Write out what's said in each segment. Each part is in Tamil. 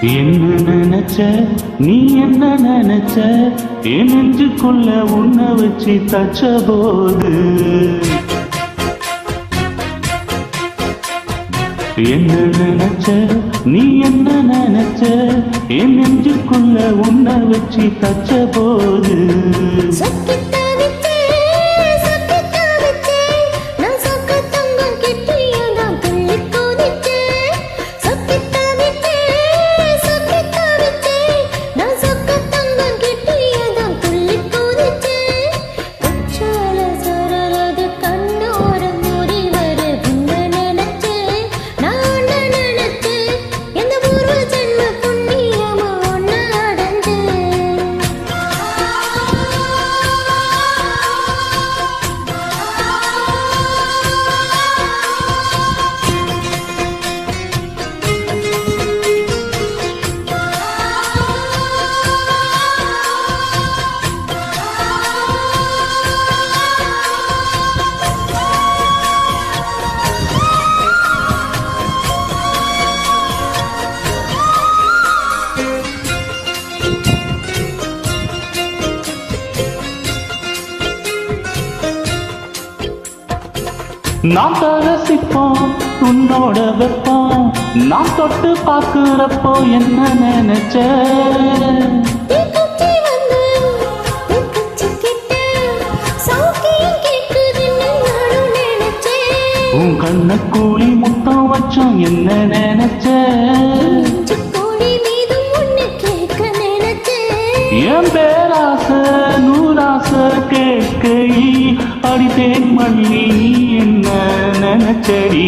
என்ன நினைச்ச நீ என்ன நினைச்ச என் நெஞ்சுக்குள்ள உன்னை வச்சு தச்ச போது என்ன நினைச்ச நீ என்ன நினைச்ச என் நெஞ்சுக்குள்ள உன்னை வச்சு தச்ச போது நாம் ரசிப்போம் உன்னோட வெப்பம் நான் தொட்டு பார்க்கிறப்போ என்ன நினைச்ச உன் கண்ண கூலி முத்தம் வச்சோம் என்ன நினைச்ச என் பேராச நூறாச கேட்கை அடித்தேன் மல்லி என்ன நினைச்சடி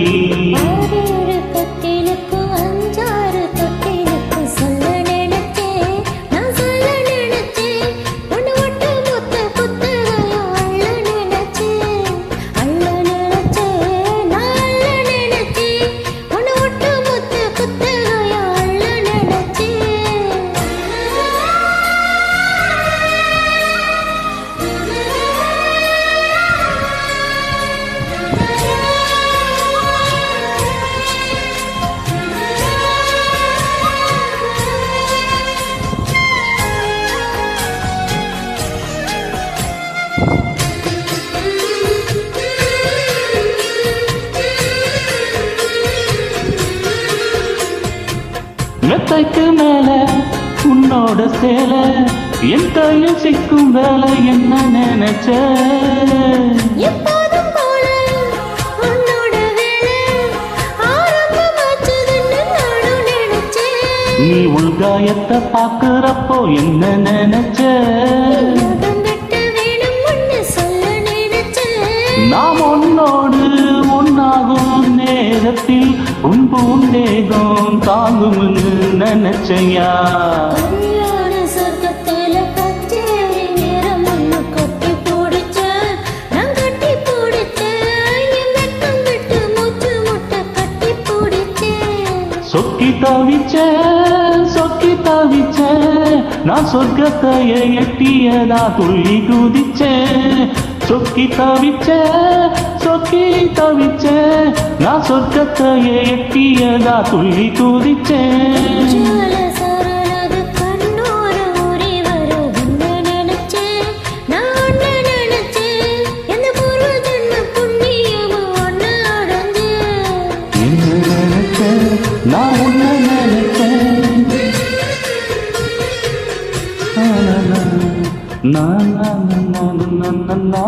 மெத்தைக்கு மேல உன்னோட சேல என் கையில் சிக்கும் வேலை என்ன நினைச்ச நீ உள்காயத்தை பாக்குறப்போ என்ன நினைச்ச நாம் உன்னோடு ஒன்னாகும் நேரத்தில் உன் பூந்தேகம் தாங்கும்னு நினைச்சையா சொக்கி தவிச்ச நான் சொர்க்கத்தையே எட்டியதா துள்ளி குதிச்சேன் சொக்கி தவிச்ச நான் சொர்க்கத்தையே எட்டியதா துள்ளி குதிச்சேன் நான் உன்னை நினைச்சேன் na na na na na na na na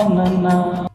na na